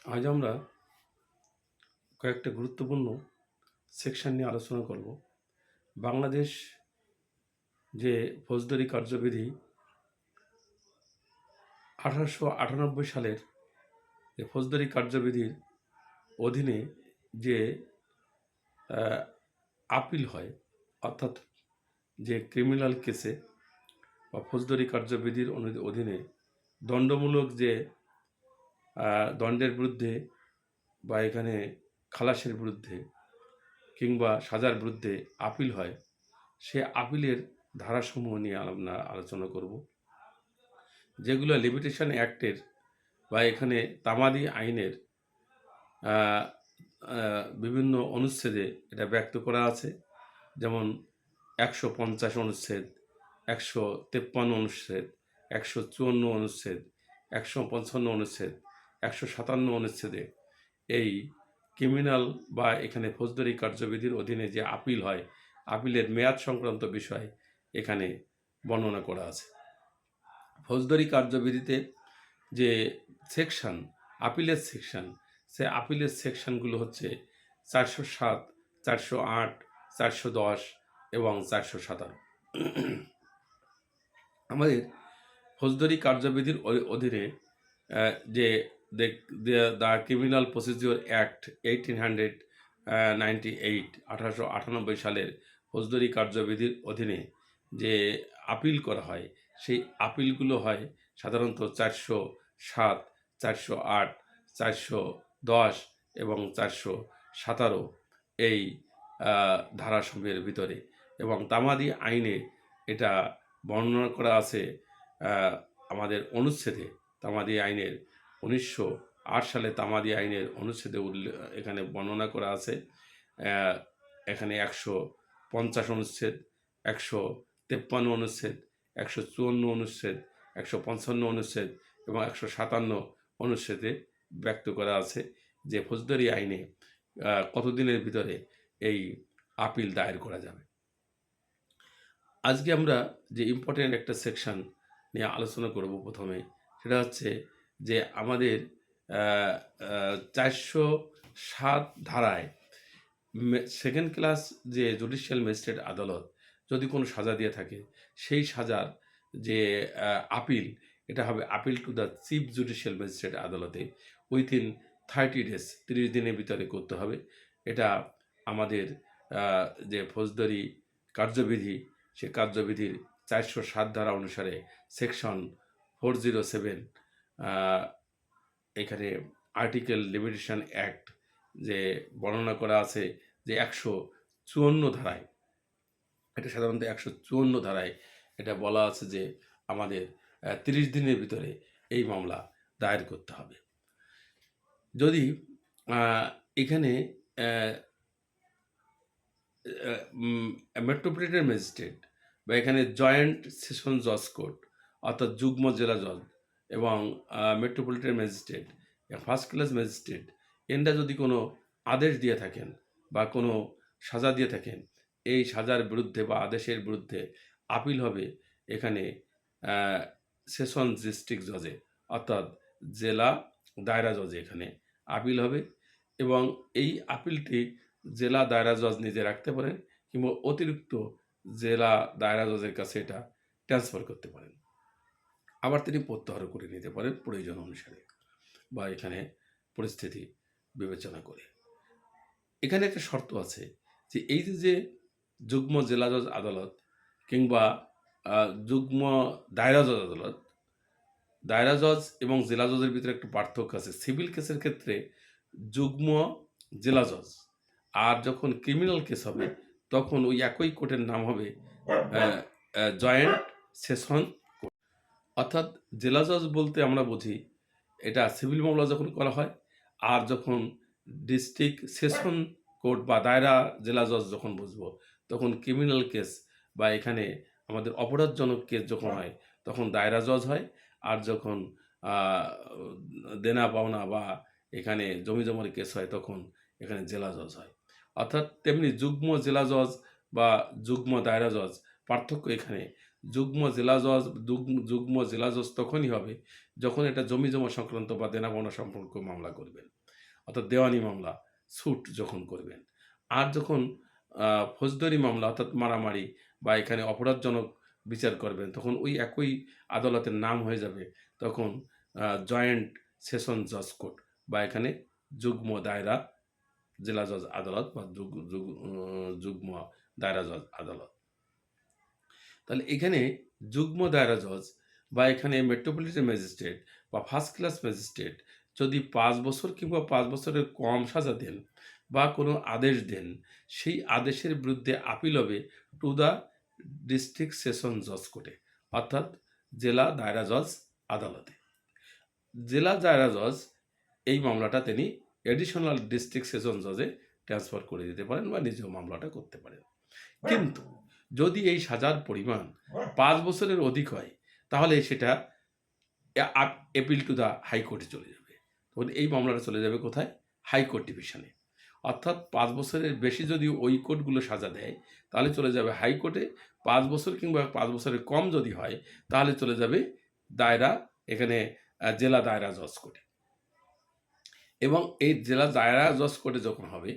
আজ আমরা কয়েকটা গুরুত্বপূর্ণ সেকশন নিয়ে আলোচনা করব। বাংলাদেশ যে ফৌজদারি কার্যবিধি 1898 সালের যে ফৌজদারি কার্যবিধির অধীনে যে আপিল হয়, অর্থাৎ যে ক্রিমিনাল কেসে বা ফৌজদারি কার্যবিধির অধীনে দণ্ডমূলক যে দণ্ডের বিরুদ্ধে বা এখানে খালাসের বিরুদ্ধে কিংবা সাজার বিরুদ্ধে আপিল হয়, সে আপিলের ধারাসমূহ নিয়ে আমরা আলোচনা করব, যেগুলো লিমিটেশন অ্যাক্টের বা এখানে তামাদি আইনের বিভিন্ন অনুচ্ছেদে এটা ব্যক্ত করা আছে। যেমন 150 অনুচ্ছেদ, 153 অনুচ্ছেদ, 154 অনুচ্ছেদ, 155 অনুচ্ছেদ, 157 অনুচ্ছেদে এই ক্রিমিনাল বা এখানে ফৌজদারি কার্যবিধির অধীনে যে আপিল হয়, আপিলের মেয়াদ সংক্রান্ত বিষয় এখানে বর্ণনা করা আছে। ফৌজদারি কার্যবিধিতে যে সেকশন, আপিলের সেকশন, সে আপিলের সেকশনগুলো হচ্ছে 407, 408, 410 এবং 417। আমাদের ফৌজদারি কার্যবিধির অধীনে যে দ্য ক্রিমিনাল প্রসিডিওর অ্যাক্ট 1898 1898 সালের ফৌজদারি কার্যবিধির অধীনে যে আপিল করা হয়, সেই আপিলগুলো হয় সাধারণত 407, 408, 410 এবং 417 এই ধারাসমূহের ভিতরে। এবং তামাদি আইনে এটা বর্ণনা করা আছে আমাদের অনুচ্ছেদে, তামাদি আইনের 1908 সালে তামাদি আইনের অনুচ্ছেদে এখানে বর্ণনা করা আছে। এখানে 150 অনুচ্ছেদ, 153 অনুচ্ছেদ, 154 অনুচ্ছেদ, 155 অনুচ্ছেদ এবং 157 অনুচ্ছেদে ব্যক্ত করা আছে যে ফৌজদারি আইনে কতদিনের ভিতরে এই আপিল দায়ের করা যাবে। আজকে আমরা যে ইম্পর্টেন্ট একটা সেকশন নিয়ে আলোচনা করব প্রথমে, সেটা হচ্ছে যে আমাদের 407 ধারায় সেকেন্ড ক্লাস যে জুডিশিয়াল ম্যাজিস্ট্রেট আদালত যদি কোনো সাজা দিয়ে থাকে, সেই সাজার যে আপিল, এটা হবে appeal to the chief judicial magistrate আদালতে উইথিন 30 days, 30 দিনের ভিতরে করতে হবে। এটা আমাদের যে ফৌজদারি কার্যবিধি, সে কার্যবিধির 407 ধারা অনুসারে সেকশন 407 এখানে আর্টিকেল লিমিটেশন অ্যাক্ট যে বর্ণনা করা আছে যে 154 ধারায়, এটা সাধারণত 154 ধারায় এটা বলা আছে যে আমাদের 30 দিনের ভিতরে এই মামলা দায়ের করতে হবে। যদি এখানে মেট্রোপলিটন ম্যাজিস্ট্রেট বা এখানে জয়েন্ট সেশন জজ কোর্ট অর্থাৎ যুগ্ম জেলা জজ এবং metropolitan magistrate, first class magistrate, এনরা যদি কোনো আদেশ দিয়ে থাকেন বা কোনো সাজা দিয়ে থাকেন, এই সাজার বিরুদ্ধে বা আদেশের বিরুদ্ধে আপিল হবে এখানে সেশন ডিস্ট্রিক্ট জজে অর্থাৎ জেলা দায়রা জজে এখানে আপিল হবে। এবং এই আপিলটি জেলা দায়রা জজ নিজে রাখতে পারেন কিংবা অতিরিক্ত জেলা দায়রা জজের কাছে এটা ট্রান্সফার করতে পারেন। আবার তিনি প্রত্যাহার করে নিতে পারেন প্রয়োজন অনুসারে বা এখানে পরিস্থিতি বিবেচনা করে। এখানে একটা শর্ত আছে যে এই যে যুগ্ম জেলা জজ আদালত কিংবা যুগ্ম দায়রা জজ আদালত, দায়রা জজ এবং জেলা জজের ভিতরে একটা পার্থক্য আছে। সিভিল কেসের ক্ষেত্রে যুগ্ম জেলা জজ, আর যখন ক্রিমিনাল কেস হবে তখন ওই একই কোর্টের নাম হবে জয়েন্ট সেশন কোর্ট। অর্থাৎ জেলা জজ বলতে আমরা বুঝি এটা সিভিল মামলা যখন করা হয়, আর যখন ডিস্ট্রিক্ট সেশন কোর্ট বা দায়রা জেলা জজ যখন বুঝবো, তখন ক্রিমিনাল কেস বা এখানে আমাদের অপরাধজনক কেস যখন হয় তখন দায়রা জজ হয়, আর যখন দেনা পাওনা বা এখানে জমি জমার কেস হয় তখন এখানে জেলা জজ হয়। অর্থাৎ তেমনি যুগ্ম জেলা জজ বা যুগ্ম দায়রা জজ পার্থক্য এখানে যুগ্ম জেলা জজ তখনই হবে যখন এটা জমি জমা সংক্রান্ত বা দেনা পাওনা সম্পর্ক মামলা করবেন, অর্থাৎ দেওয়ানি মামলা, সুট যখন করবেন। আর যখন ফৌজদারি মামলা অর্থাৎ মারামারি বা এখানে অপরাধজনক বিচার করবেন, তখন ওই একই আদালতের নাম হয়ে যাবে তখন জয়েন্ট সেশন জজ কোর্ট বা এখানে যুগ্ম দায়রা জেলা জজ আদালত বা যুগ্ম দায়রা জজ আদালত। তাহলে এখানে যুগ্ম দায়রা জজ বা এখানে মেট্রোপলিটন ম্যাজিস্ট্রেট বা ফার্স্ট ক্লাস ম্যাজিস্ট্রেট যদি 5 বছর কিংবা 5 বছরের কম সাজা দেন বা কোনো আদেশ দেন, সেই আদেশের বিরুদ্ধে আপিল হবে টু দ্য ডিস্ট্রিক্ট সেশন জজ কোর্টে, অর্থাৎ জেলা দায়রা জজ আদালতে। জেলা দায়রা জজ এই মামলাটা তিনি এডিশনাল ডিস্ট্রিক্ট সেশন জজে ট্রান্সফার করে দিতে পারেন বা নিজেও মামলাটা করতে পারেন। কিন্তু যদি এই সাজার পরিমাণ 5 বছরের অধিক হয়, তাহলে সেটা অ্যাপিল টু দ্য হাইকোর্টে চলে যাবে। তখন এই মামলাটা চলে যাবে কোথায়? হাইকোর্ট ডিভিশনে। অর্থাৎ 5 বছরের বেশি যদি ওই কোর্টগুলো সাজা দেয়, তাহলে চলে যাবে হাইকোর্টে। 5 বছর কিংবা 5 বছরের কম যদি হয়, তাহলে চলে যাবে দায়রা এখানে জেলা দায়রা জজ কোর্টে। এবং এই জেলা দায়রা জজ কোর্টে যখন হবে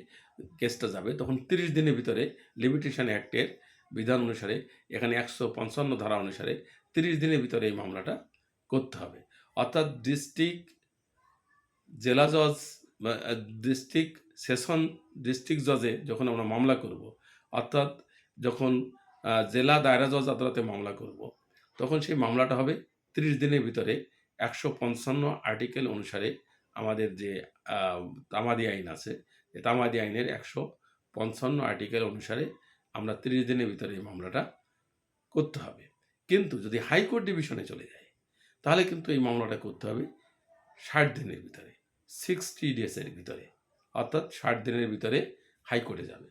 কেসটা যাবে, তখন 30 দিনের ভিতরে লিমিটেশন অ্যাক্টের বিধান অনুসারে এখানে 155 ধারা অনুসারে 30 দিনের ভিতরে এই মামলাটা করতে হবে। অর্থাৎ জেলা জজ বা ডিস্ট্রিক্ট জজে যখন আমরা মামলা করব, অর্থাৎ যখন জেলা দায়রা জজ আদালতে মামলা করব, তখন সেই মামলাটা হবে 30 দিনের ভিতরে 155 আর্টিকেল অনুসারে আমাদের যে তামাদি আইন আছে, তামাদি আইনের 155 আর্টিকেল অনুসারে আমরা 30 দিনের ভিতরে এই মামলাটা করতে হবে। কিন্তু যদি হাইকোর্ট ডিভিশনে চলে যায়, তাহলে কিন্তু এই মামলাটা করতে হবে 60 দিনের ভিতরে, 60 ডেজের ভিতরে, অর্থাৎ 60 দিনের ভিতরে হাইকোর্টে যাবে।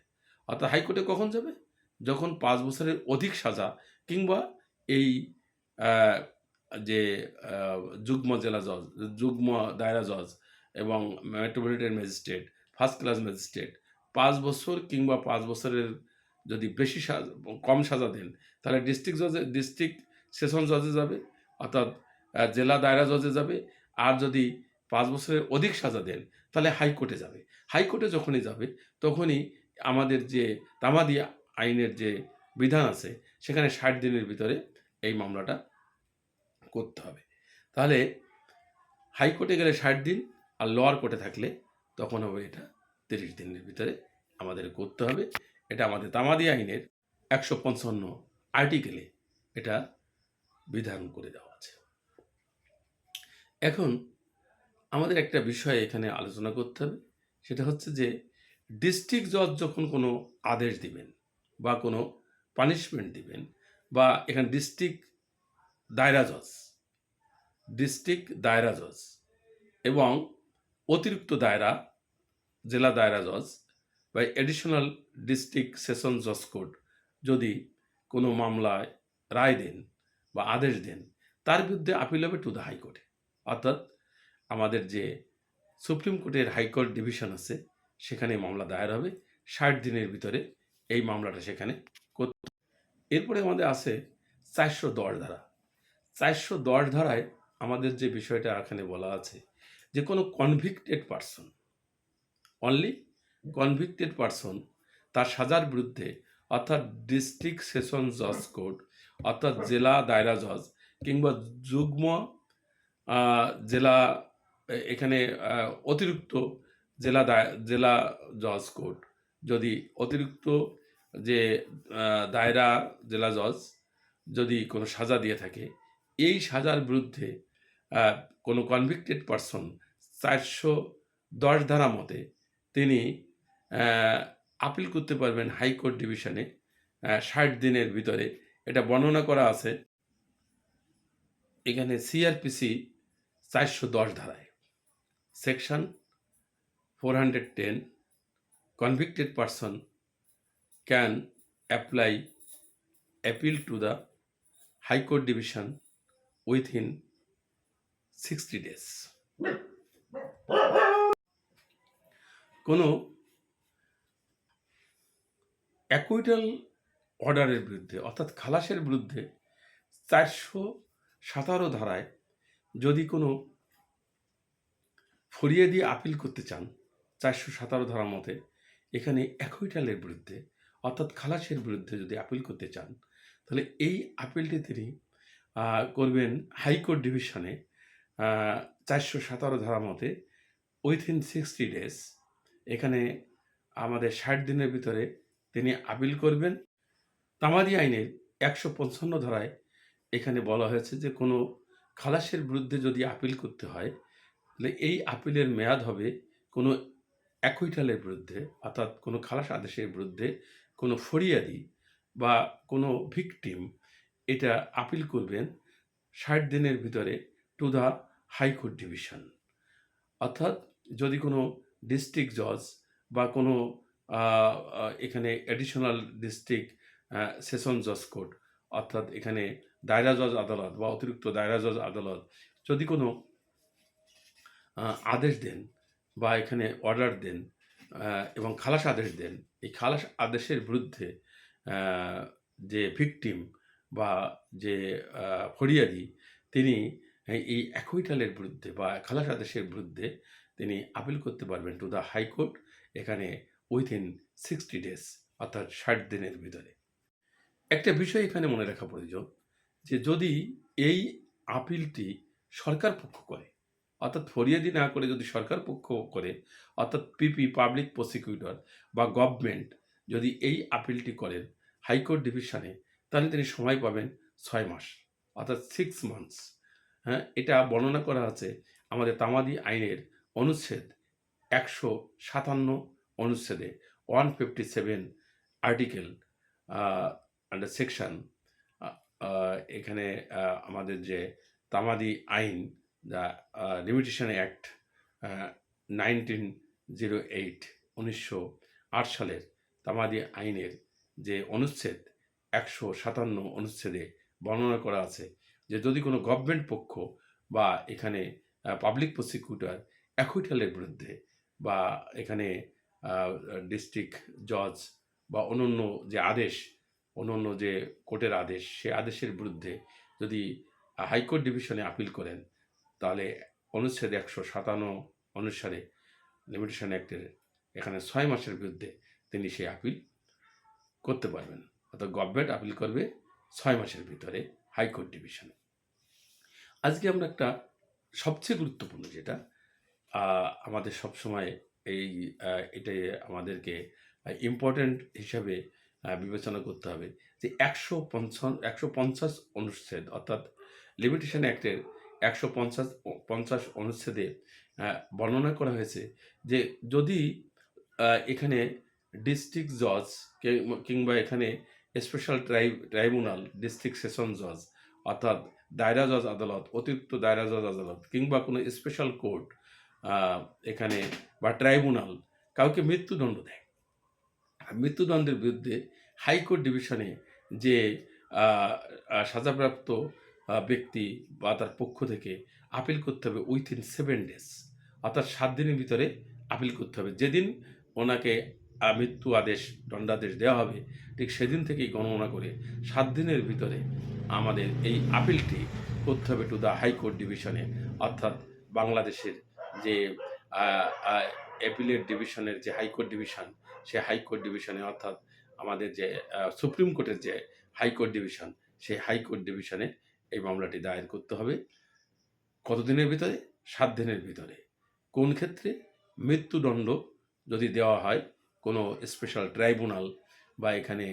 অর্থাৎ হাইকোর্টে কখন যাবে? যখন 5 বছরের অধিক সাজা কিংবা এই যে যুগ্ম জেলা জজ, যুগ্ম দায়রা জজ এবং metropolitan magistrate, first class magistrate 5 বছর কিংবা 5 বছরের যদি বেশি কম সাজা দেন, তাহলে ডিস্ট্রিক্ট সেশন জজে যাবে, অর্থাৎ জেলা দায়রা জজে যাবে। আর যদি 5 বছরের অধিক সাজা দেন, তাহলে হাইকোর্টে যাবে। হাইকোর্টে যখনই যাবে, তখনই আমাদের যে তামাদি আইনের যে বিধান আছে, সেখানে 60 দিনের ভিতরে এই মামলাটা করতে হবে। তাহলে হাইকোর্টে গেলে 60 দিন, আর লোয়ার কোর্টে থাকলে তখন হবে এটা 30 দিনের ভিতরে আমাদের করতে হবে। এটা আমাদের তামাদি আইনের 155 আর্টিকেলে এটা বিধান করে দেওয়া আছে। এখন আমাদের একটা বিষয় এখানে আলোচনা করতে হবে, সেটা হচ্ছে যে ডিস্ট্রিক্ট জজ যখন কোনো আদেশ দিবেন বা কোনো পানিশমেন্ট দিবেন, বা এখানে ডিস্ট্রিক্ট দায়রা জজ এবং অতিরিক্ত দায়রা জেলা দায়রা জজ বা এডিশনাল ডিস্ট্রিক্ট সেশন জজ কোর্ট যদি কোনো মামলায় রায় দেন বা আদেশ দেন, তার বিরুদ্ধে আপিল হবে টু দ্য হাইকোর্টে। অর্থাৎ আমাদের যে সুপ্রিম কোর্টের হাইকোর্ট ডিভিশন আছে, সেখানে মামলা দায়ের হবে 60 দিনের ভিতরে এই মামলাটা সেখানে করতে। এরপরে আমাদের আছে 410 ধারা। 410 ধারায় আমাদের যে বিষয়টা এখানে বলা আছে, যে কোনো convicted person, only convicted person, তার সাজার বিরুদ্ধে, অর্থাৎ ডিস্ট্রিক্ট সেশন জজ কোর্ট অর্থাৎ জেলা দায়রা জজ কিংবা যুগ্ম জেলা এখানে অতিরিক্ত জেলা জজ কোর্ট, যদি অতিরিক্ত যে দায়রা জেলা জজ যদি কোনো সাজা দিয়ে থাকে, এই সাজার বিরুদ্ধে কোনো কনভিক্টেড পারসন 410 ধারা মতে তিনি আপিল করতে পারবেন হাইকোর্ট ডিভিশনে 60 দিনের ভিতরে। এটা বর্ণনা করা আছে এখানে সিআরপিসি 410 ধারায়, section 410, convicted person can apply appeal to the High Court division within 60 days. কোনো অ্যাকুইটাল অর্ডারের বিরুদ্ধে, অর্থাৎ খালাসের বিরুদ্ধে 417 ধারায় যদি কোনো ফরিয়াদি আপিল করতে চান, 417 ধারা মতে এখানে অ্যাকুইটালের বিরুদ্ধে অর্থাৎ খালাসের বিরুদ্ধে যদি আপিল করতে চান, তাহলে এই আপিলটি তিনি করবেন হাইকোর্ট ডিভিশনে 417 ধারা মতে উইথিন 60 ডেজ। এখানে আমাদের 60 দিনের ভিতরে তিনি আপিল করবেন। তামাদি আইনের 155 ধারায় এখানে বলা হয়েছে যে কোনো খালাসের বিরুদ্ধে যদি আপিল করতে হয়, তাহলে এই আপিলের মেয়াদ হবে কোনো অ্যাকুইটালের বিরুদ্ধে অর্থাৎ কোনো খালাস আদেশের বিরুদ্ধে কোনো ফরিয়াদি বা কোনো ভিকটিম এটা আপিল করবেন 60 দিনের ভিতরে টু দ্য হাইকোর্ট ডিভিশন। অর্থাৎ যদি কোনো ডিস্ট্রিক্ট জজ বা কোনো এখানে অ্যাডিশনাল ডিস্ট্রিক্ট সেশন জজ কোর্ট অর্থাৎ এখানে দায়রা জজ আদালত বা অতিরিক্ত দায়রা জজ আদালত যদি কোনো আদেশ দেন বা এখানে অর্ডার দেন এবং খালাস আদেশ দেন, এই খালাস আদেশের বিরুদ্ধে যে ভিকটিম বা যে ফরিয়াদি তিনি এই অ্যাকুইটালের বিরুদ্ধে বা খালাস আদেশের বিরুদ্ধে তিনি আপিল করতে পারবেন টু দ্য হাইকোর্ট, এখানে উইথিন 60 ডেজ অর্থাৎ 60 দিনের ভিতরে। একটা বিষয় এখানে মনে রাখা প্রয়োজন যে যদি এই আপিলটি সরকার পক্ষ করে অর্থাৎ ফরিয়াদি না করে যদি সরকার পক্ষ করে অর্থাৎ পিপি পাবলিক প্রসিকিউটর বা গভর্নমেন্ট যদি এই আপিলটি করেন হাইকোর্ট ডিভিশনে, তাহলে তিনি সময় পাবেন 6 মাস অর্থাৎ 6 মান্থস। হ্যাঁ, এটা বর্ণনা করা আছে আমাদের তামাদি আইনের অনুচ্ছেদ 157 অনুচ্ছেদে 157 আর্টিকেল আন্ডার সেকশন। এখানে আমাদের যে তামাদি আইন দ্য লিমিটেশন অ্যাক্ট 1908 1908 সালের তামাদি আইনের যে অনুচ্ছেদ 157 অনুচ্ছেদে বর্ণনা করা আছে যে যদি কোনো গভর্নমেন্ট পক্ষ বা এখানে পাবলিক প্রসিকিউটর অ্যাকুইটালের বিরুদ্ধে বা এখানে ডিস্ট্রিক্ট জজ বা অন্যান্য যে আদেশ অন্যান্য যে কোর্টের আদেশ সে আদেশের বিরুদ্ধে যদি হাইকোর্ট ডিভিশনে আপিল করেন, তাহলে অনুচ্ছেদ 157 অনুসারে লিমিটেশন অ্যাক্টের এখানে 6 মাসের বিরুদ্ধে তিনি সেই আপিল করতে পারবেন। অর্থাৎ গভর্নমেন্ট আপিল করবে 6 মাসের ভিতরে হাইকোর্ট ডিভিশনে। আজকে আমরা একটা সবচেয়ে গুরুত্বপূর্ণ যেটা আমাদের সবসময় এটাই আমাদেরকে ইম্পর্ট্যান্ট হিসাবে বিবেচনা করতে হবে যে 150 অনুচ্ছেদ অর্থাৎ লিমিটেশন অ্যাক্টের 150 অনুচ্ছেদে বর্ণনা করা হয়েছে যে যদি এখানে ডিস্ট্রিক্ট জজ কিংবা এখানে স্পেশাল ট্রাইব্যুনাল ডিস্ট্রিক্ট সেশন জজ অর্থাৎ দায়রা জজ আদালত অতিরিক্ত দায়রা জজ আদালত কিংবা কোনো স্পেশাল কোর্ট এখানে বা ট্রাইব্যুনাল কাউকে মৃত্যুদণ্ড দেয়, মৃত্যুদণ্ডের বিরুদ্ধে হাইকোর্ট ডিভিশনে যে সাজাপ্রাপ্ত ব্যক্তি বা তার পক্ষ থেকে আপিল করতে হবে উইথিন 7 ডেজ অর্থাৎ 7 দিনের ভিতরে আপিল করতে হবে। যেদিন ওনাকে মৃত্যু আদেশ দণ্ডাদেশ দেওয়া হবে ঠিক সেদিন থেকেই গণনা করে 7 দিনের ভিতরে আমাদের এই আপিলটি করতে হবে টু দ্য হাইকোর্ট ডিভিশনে অর্থাৎ বাংলাদেশের যে অ্যাপিলেট ডিভিশনের যে হাইকোর্ট ডিভিশন সে হাইকোর্ট ডিভিশনে অর্থাৎ আমাদের যে সুপ্রিম কোর্টের যে হাইকোর্ট ডিভিশন সেই হাইকোর্ট ডিভিশনে এই মামলাটি দায়ের করতে হবে কতদিনের ভিতরে? 7 দিনের ভিতরে। কোন ক্ষেত্রে? মৃত্যুদণ্ড যদি দেওয়া হয় কোনো স্পেশাল ট্রাইব্যুনাল বা এখানে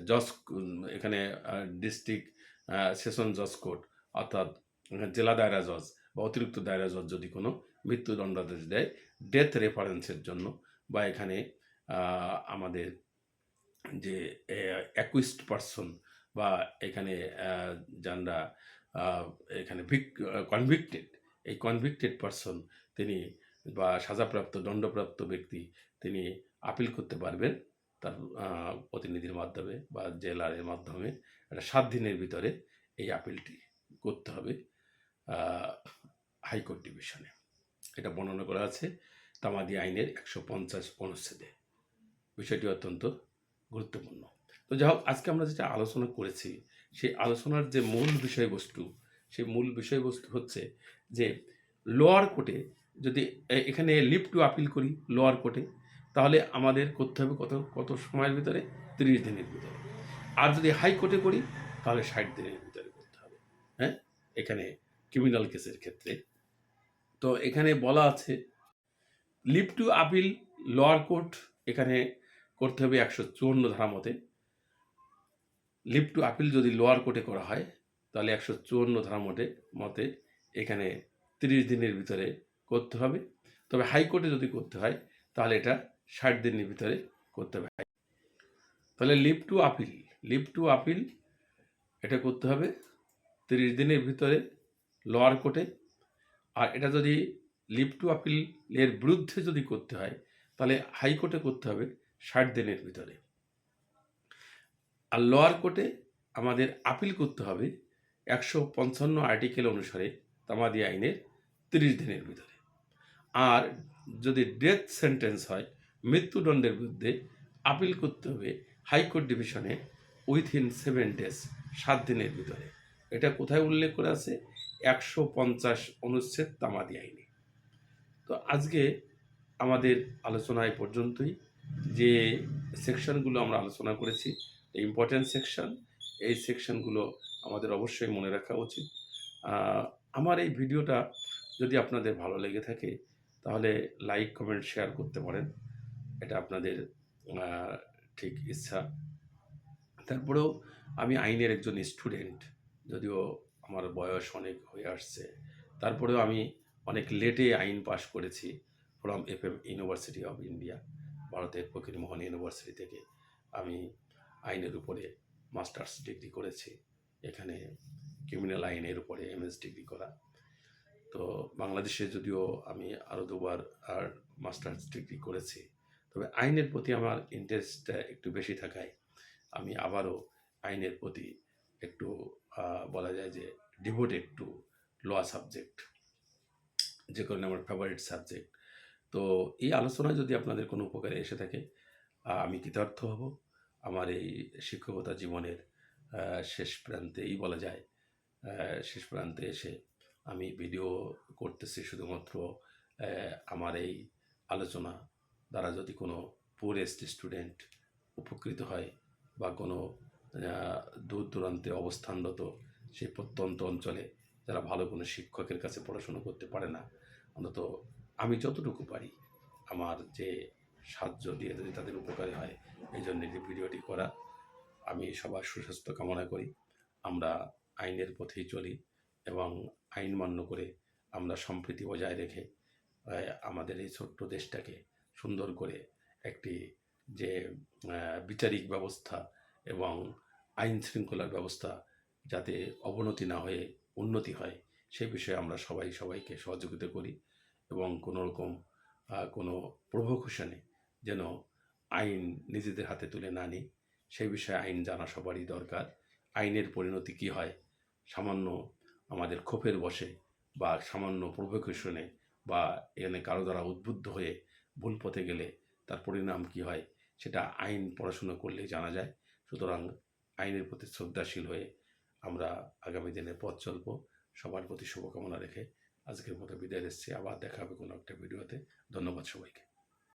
জজ এখানে ডিস্ট্রিক্ট সেশন জজ কোর্ট অর্থাৎ জেলা দায়রা জজ বা অতিরিক্ত দায়রা জজ যদি কোনো মৃত্যুদণ্ডাদেশ দেয় ডেথ রেফারেন্সের জন্য বা এখানে আমাদের যে অ্যাকুইস্ড পারসন বা এখানে যারা এখানে কনভিক্টেড এই কনভিক্টেড পারসন তিনি বা সাজাপ্রাপ্ত দণ্ডপ্রাপ্ত ব্যক্তি তিনি আপিল করতে পারবেন তার প্রতিনিধির মাধ্যমে বা জেলারের মাধ্যমে। এটা 7 দিনের ভিতরে এই আপিলটি করতে হবে হাইকোর্ট ডিভিশনে। এটা বর্ণনা করা আছে তামাদি আইনের 150 অনুচ্ছেদে। বিষয়টি অত্যন্ত গুরুত্বপূর্ণ। তো যাই হোক, আজকে আমরা যেটা আলোচনা করেছি, সেই আলোচনার যে মূল বিষয়বস্তু, সেই মূল বিষয়বস্তু হচ্ছে যে লোয়ার কোর্টে যদি এখানে লিভ টু আপিল করি লোয়ার কোর্টে, তাহলে আমাদের করতে হবে কত কত সময়ের ভিতরে? 30 দিনের ভিতরে। আর যদি হাইকোর্টে করি তাহলে 60 দিনের ভিতরে করতে হবে। হ্যাঁ, এখানে ক্রিমিনাল কেসের ক্ষেত্রে। তো এখানে বলা আছে leave to appeal lower court, এখানে করতে হবে 154 ধারা মতে। লিভ টু আপিল যদি লোয়ার কোর্টে করা হয় তাহলে 154 ধারা মতে এখানে 30 দিনের ভিতরে করতে হবে। তবে হাইকোর্টে যদি করতে হয় তাহলে এটা 60 দিনের ভিতরে করতে হবে। তাহলে লিভ টু আপিল এটা করতে হবে 30 দিনের ভিতরে লোয়ার কোর্টে। আর এটা যদি লিভ টু আপিলের বিরুদ্ধে যদি করতে হয় তাহলে হাইকোর্টে করতে হবে 60 দিনের ভিতরে। আর লোয়ার কোর্টে আমাদের আপিল করতে হবে 155 আর্টিকেল অনুসারে তামাদি আইনের 30 দিনের ভিতরে। আর যদি ডেথ সেন্টেন্স হয়, মৃত্যুদণ্ডের বিরুদ্ধে আপিল করতে হবে হাইকোর্ট ডিভিশনে উইথিন 7 ডেজ, 7 দিনের ভিতরে। এটা কোথায় উল্লেখ করা আছে? 150 অনুচ্ছেদ তামাদি আইনে। তো আজকে আমাদের আলোচনা এই পর্যন্তই। যে সেকশনগুলো আমরা আলোচনা করেছি, ইম্পর্টেন্ট সেকশন, এই সেকশনগুলো আমাদের অবশ্যই মনে রাখা উচিত। আমার এই ভিডিওটা যদি আপনাদের ভালো লেগে থাকে তাহলে লাইক, কমেন্ট, শেয়ার করতে পারেন। এটা আপনাদের ঠিক ইচ্ছা। তারপরেও আমি আইনের একজন স্টুডেন্ট, যদিও আমার বয়স অনেক হয়ে আসছে, তারপরেও আমি অনেক লেটে আইন পাশ করেছি from FM university of India, ভারতের ফকিরমোহন ইউনিভার্সিটি থেকে আমি আইনের উপরে মাস্টার্স ডিগ্রি করেছি। এখানে ক্রিমিনাল আইনের উপরে MS ডিগ্রি করা। তো বাংলাদেশে যদিও আমি আরও 2বার আর মাস্টার্স ডিগ্রি করেছি, তবে আইনের প্রতি আমার ইন্টারেস্টটা একটু বেশি থাকায় আমি আবারও আইনের প্রতি একটু বলা যায় যে ডিভোটেড টু ল সাবজেক্ট, যে কারণে আমার ফেভারিট সাবজেক্ট। তো এই আলোচনায় যদি আপনাদের কোনো উপকারে এসে থাকে আমি কৃতার্থ হব। আমার এই শিক্ষকতা জীবনের শেষ প্রান্তেই বলা যায়, শেষ প্রান্তে এসে আমি ভিডিও করতেছি শুধুমাত্র আমার এই আলোচনা দ্বারা যদি কোনো পুয়ারেস্ট স্টুডেন্ট উপকৃত হয় বা কোনো দূর দূরান্তে অবস্থানরত সেই প্রত্যন্ত অঞ্চলে যারা ভালো কোনো শিক্ষকের কাছে পড়াশুনো করতে পারে না, অন্তত আমি যতটুকু পারি আমার যে সাহায্য দিয়ে যদি তাদের উপকারে হয়, এই জন্য এই ভিডিওটি করা। আমি সবার সুস্বাস্থ্য কামনা করি। আমরা আইনের পথেই চলি এবং আইন মান্য করে আমরা সম্প্রীতি বজায় রেখে আমাদের এই ছোট্ট দেশটাকে সুন্দর করে একটি যে বিচারিক ব্যবস্থা এবং আইন শৃঙ্খলার ব্যবস্থা যাতে অবনতি না হয়ে উন্নতি হয়, সে বিষয়ে আমরা সবাইকে সহযোগিতা করি এবং কোনো রকম কোনো প্রভোকেশনে যেন আইন নিজেদের হাতে তুলে না নিই, সেই বিষয়ে আইন জানা সবারই দরকার। আইনের পরিণতি কী হয়, সামান্য আমাদের ক্ষোভের বশে বা সামান্য প্রভোকেশনে বা এখানে কারো দ্বারা উদ্বুদ্ধ হয়ে ভুল পথে গেলে তার পরিণাম কী হয় সেটা আইন পড়াশুনো করলেই জানা যায়। সুতরাং আইনের প্রতি শ্রদ্ধাশীল হয়ে আমরা আগামী দিনে পথ চলব। সবার প্রতি শুভকামনা রেখে আজকের মতো বিদায় নিচ্ছি। আবার দেখা হবে কোনো একটা ভিডিওতে। ধন্যবাদ সবাইকে।